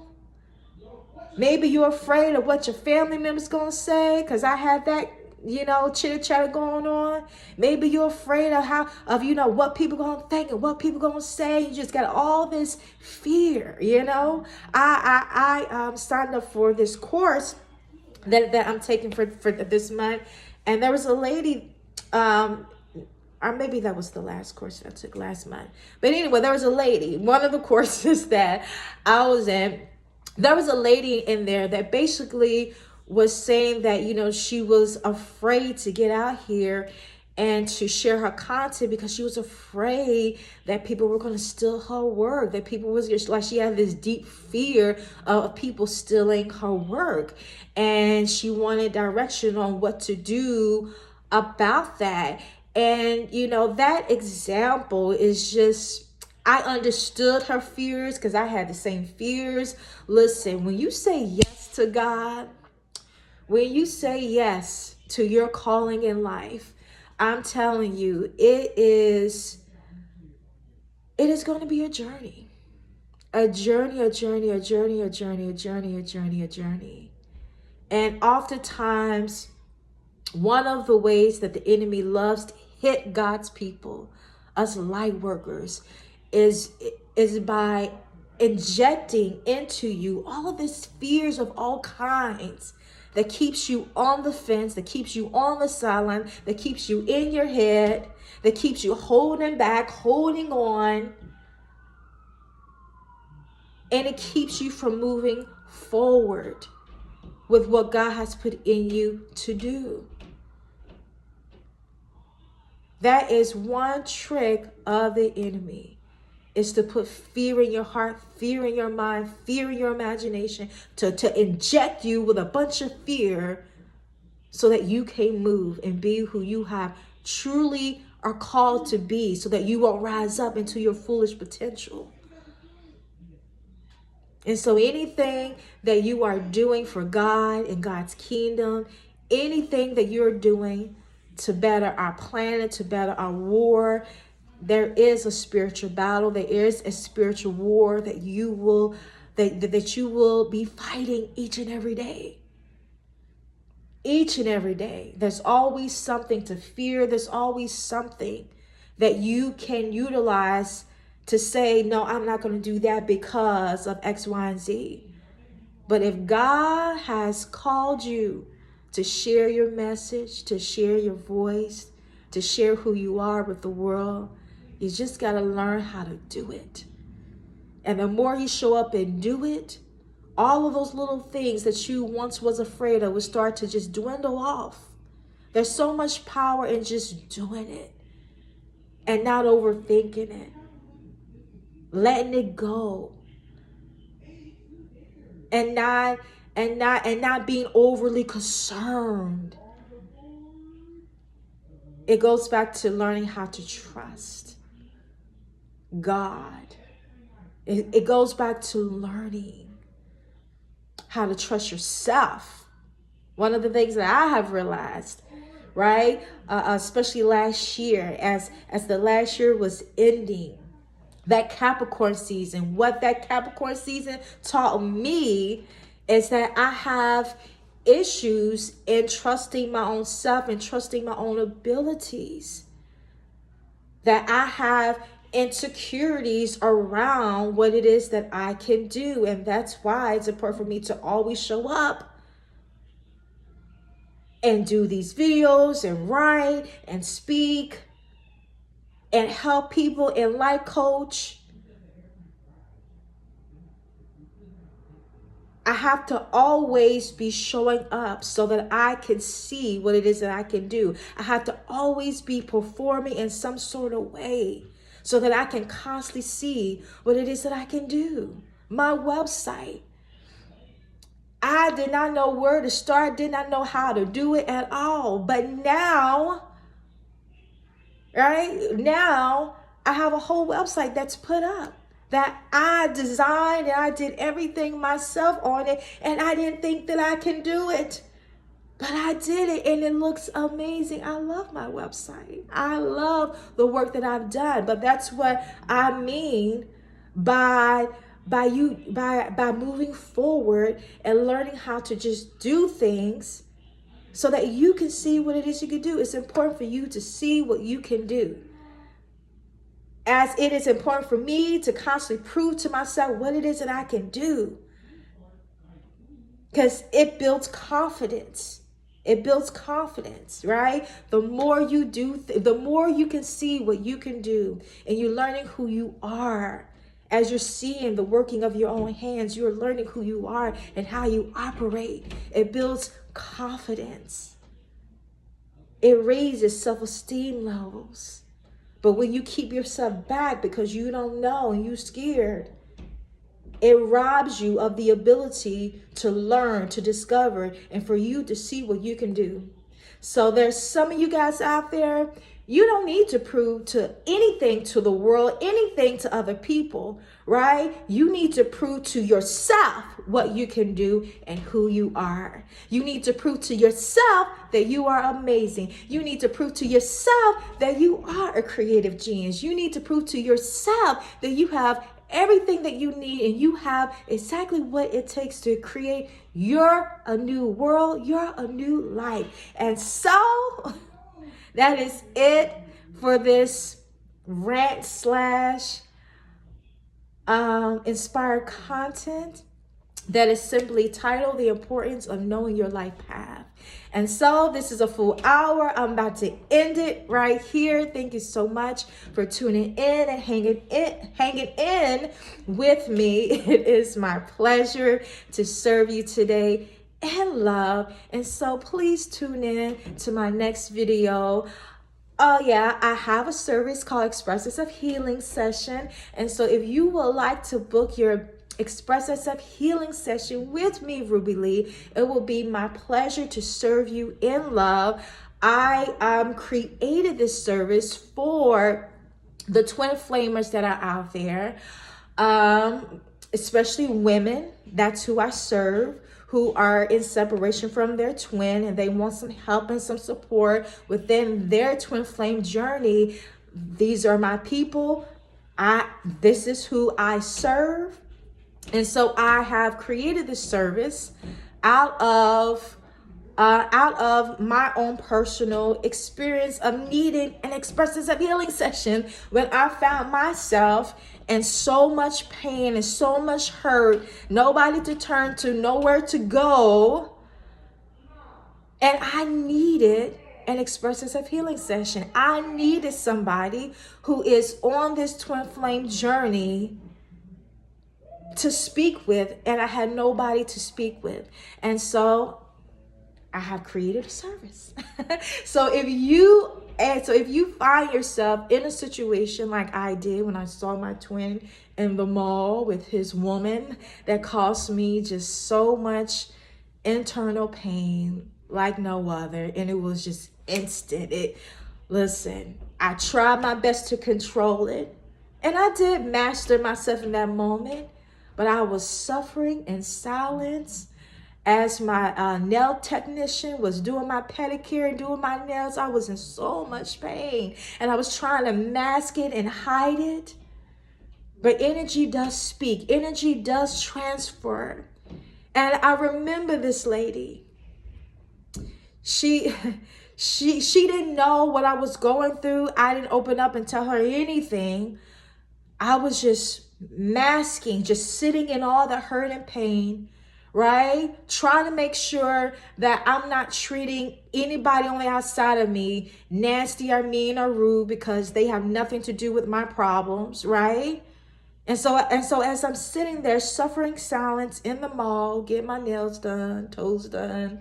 Maybe you're afraid of what your family members going to say, because I had that, chitter chatter going on. Maybe you're afraid of what people going to think and what people going to say. You just got all this fear, I signed up for this course that I'm taking for this month. And there was a lady, or maybe that was the last course that I took last month. But anyway, there was a lady, one of the courses that I was in, there was a lady in there that basically was saying that, she was afraid to get out here and to share her content because she was afraid that people were going to steal her work, that people was just like, she had this deep fear of people stealing her work. And she wanted direction on what to do about that. And, that example is just, I understood her fears because I had the same fears. Listen, when you say yes to God, when you say yes to your calling in life, I'm telling you, it is It is going to be a journey. A journey, a journey, a journey, a journey, a journey, a journey, a journey. And oftentimes, one of the ways that the enemy loves to hit God's people, us light workers, is by injecting into you all of these fears of all kinds that keeps you on the fence, that keeps you on the sideline, that keeps you in your head, that keeps you holding back, holding on, and it keeps you from moving forward with what God has put in you to do. That is one trick of the enemy, is to put fear in your heart, fear in your mind, fear in your imagination, to inject you with a bunch of fear so that you can move and be who you have truly are called to be, so that you won't rise up into your foolish potential. And so anything that you are doing for God and God's kingdom, anything that you're doing to better our planet, to better our war, there is a spiritual battle. There is a spiritual war that you will be fighting each and every day. Each and every day. There's always something to fear. There's always something that you can utilize to say, no, I'm not going to do that because of X, Y, and Z. But if God has called you to share your message, to share your voice, to share who you are with the world, you just got to learn how to do it. And the more you show up and do it, all of those little things that you once was afraid of will start to just dwindle off. There's so much power in just doing it and not overthinking it, letting it go, and not being overly concerned. It goes back to learning how to trust God. It goes back to learning how to trust yourself. One of the things that I have realized, right, especially last year, as the last year was ending, that Capricorn season, what that Capricorn season taught me is that I have issues in trusting my own self and trusting my own abilities. That I have insecurities around what it is that I can do. And that's why it's important for me to always show up and do these videos and write and speak and help people and life coach. I have to always be showing up so that I can see what it is that I can do. I have to always be performing in some sort of way so that I can constantly see what it is that I can do. My website, I did not know where to start, did not know how to do it at all. But now, right now, I have a whole website that's put up, that I designed, and I did everything myself on it, and I didn't think that I can do it. But I did it, and it looks amazing. I love my website. I love the work that I've done. But that's what I mean by moving forward and learning how to just do things so that you can see what it is you can do. It's important for you to see what you can do. As it is important for me to constantly prove to myself what it is that I can do. Because it builds confidence. It builds confidence, right? The more you do, the more you can see what you can do. And you're learning who you are. As you're seeing the working of your own hands, you're learning who you are and how you operate. It builds confidence. It raises self-esteem levels. But when you keep yourself back because you don't know and you're scared, it robs you of the ability to learn, to discover, and for you to see what you can do. So there's some of you guys out there, You don't need to prove to anything to the world, anything to other people, right? You need to prove to yourself what you can do and who you are. You need to prove to yourself that you are amazing. You need to prove to yourself that you are a creative genius. You need to prove to yourself that you have everything that you need and you have exactly what it takes to create a new world, a new life. And so that is it for this rant slash inspired content that is simply titled The Importance of Knowing Your Life Path. And so this is a full hour. I'm about to end it right here. Thank you so much for tuning in and hanging in with me. It is my pleasure to serve you today in love. And so please tune in to my next video. Oh yeah, I have a service called Express of Healing Session. And so if you would like to book your Express Yourself Healing Session with me, Rubylee, it will be my pleasure to serve you in love. I created this service for the twin flamers that are out there, especially women. That's who I serve, who are in separation from their twin and they want some help and some support within their twin flame journey. These are my people. This is who I serve. And so I have created this service out of my own personal experience of needing an expressive healing session when I found myself in so much pain and so much hurt, nobody to turn to, nowhere to go. And I needed an expressive healing session. I needed somebody who is on this twin flame journey to speak with, and I had nobody to speak with. And so I have created a service. So if you find yourself in a situation like I did when I saw my twin in the mall with his woman, that caused me just so much internal pain like no other, and it was just instant. Listen, I tried my best to control it, and I did master myself in that moment, but I was suffering in silence. As my nail technician was doing my pedicure and doing my nails, I was in so much pain and I was trying to mask it and hide it. But energy does speak, energy does transfer. And I remember this lady. She didn't know what I was going through. I didn't open up and tell her anything. I was just masking, just sitting in all the hurt and pain, right? Trying to make sure that I'm not treating anybody on the outside of me nasty or mean or rude because they have nothing to do with my problems, right? And so as I'm sitting there suffering silence in the mall, getting my nails done, toes done,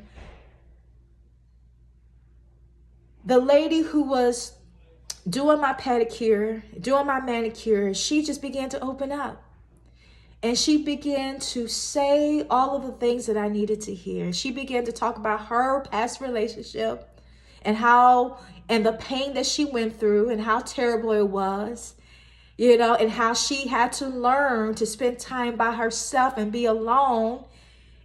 the lady who was doing my pedicure, doing my manicure, she just began to open up. And she began to say all of the things that I needed to hear. She began to talk about her past relationship and the pain that she went through and how terrible it was, and how she had to learn to spend time by herself and be alone.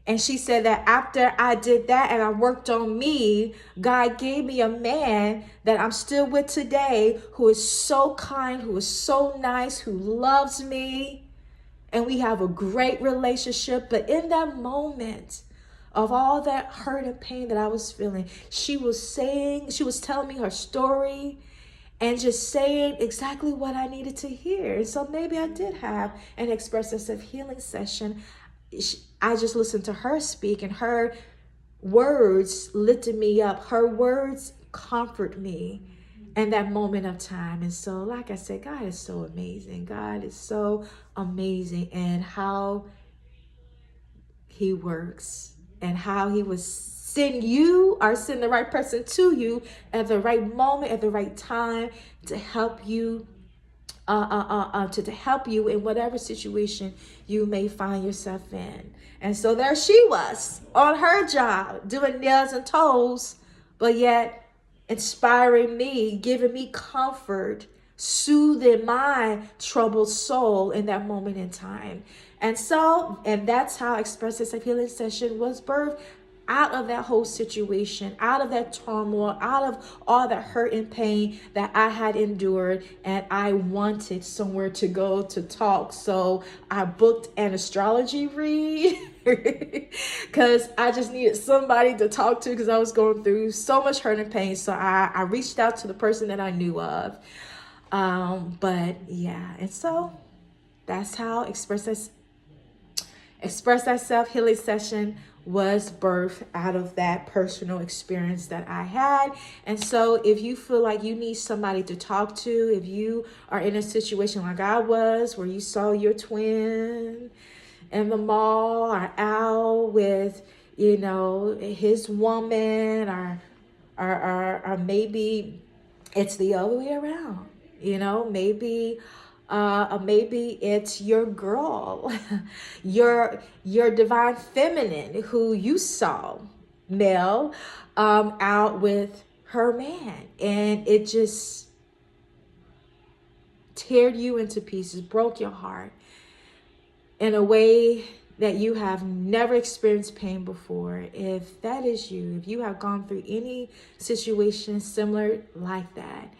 And she said that after I did that and I worked on me, God gave me a man that I'm still with today, who is so kind, who is so nice, who loves me. And we have a great relationship. But in that moment of all that hurt and pain that I was feeling, she was telling me her story and just saying exactly what I needed to hear. And so maybe I did have an expressive healing session. I just listened to her speak, and her words lifted me up. Her words comfort me in that moment of time. And so, like I said, God is so amazing. God is so amazing, and how he works and how he will send the right person to you at the right moment, at the right time to help you to help you in whatever situation you may find yourself in. And so there she was on her job doing nails and toes, but yet inspiring me, giving me comfort, soothing my troubled soul in that moment in time. And that's how Expressive Healing Session was birthed, out of that whole situation, out of that turmoil, out of all that hurt and pain that I had endured. And I wanted somewhere to go to talk. So I booked an astrology read because I just needed somebody to talk to because I was going through so much hurt and pain. So I reached out to the person that I knew of. But yeah, and so that's how Express Thyself Healing Session was birthed out of that personal experience that I had. And so if you feel like you need somebody to talk to, if you are in a situation like I was, where you saw your twin in the mall or out with, you know, his woman, or maybe it's the other way around, you know, maybe it's your girl, your divine feminine who you saw, male, out with her man, and it just teared you into pieces, broke your heart in a way that you have never experienced pain before. If that is you, if you have gone through any situation similar like that,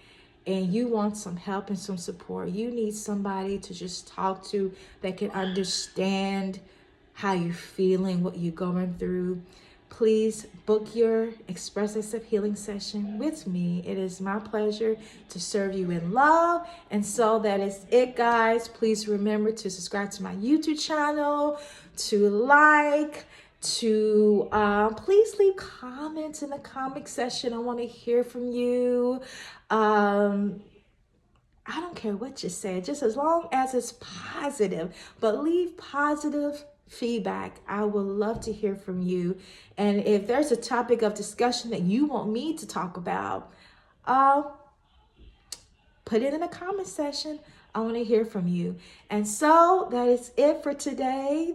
and you want some help and some support, you need somebody to just talk to that can understand how you're feeling, what you're going through, please book your Express Yourself Healing Session with me. It is my pleasure to serve you in love. And so that is it, guys. Please remember to subscribe to my YouTube channel, to like, to please leave comments in the comment section. I want to hear from you. I don't care what you say, just as long as it's positive, but leave positive feedback. I would love to hear from you. And if there's a topic of discussion that you want me to talk about, put it in the comment section. I want to hear from you. And so that is it for today.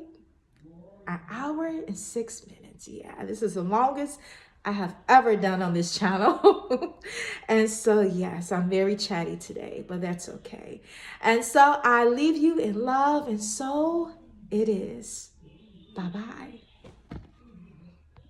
An hour and 6 minutes. Yeah, this is the longest I have ever done on this channel. And so, yes, I'm very chatty today, but that's okay. And so I leave you in love, and so it is. Bye-bye.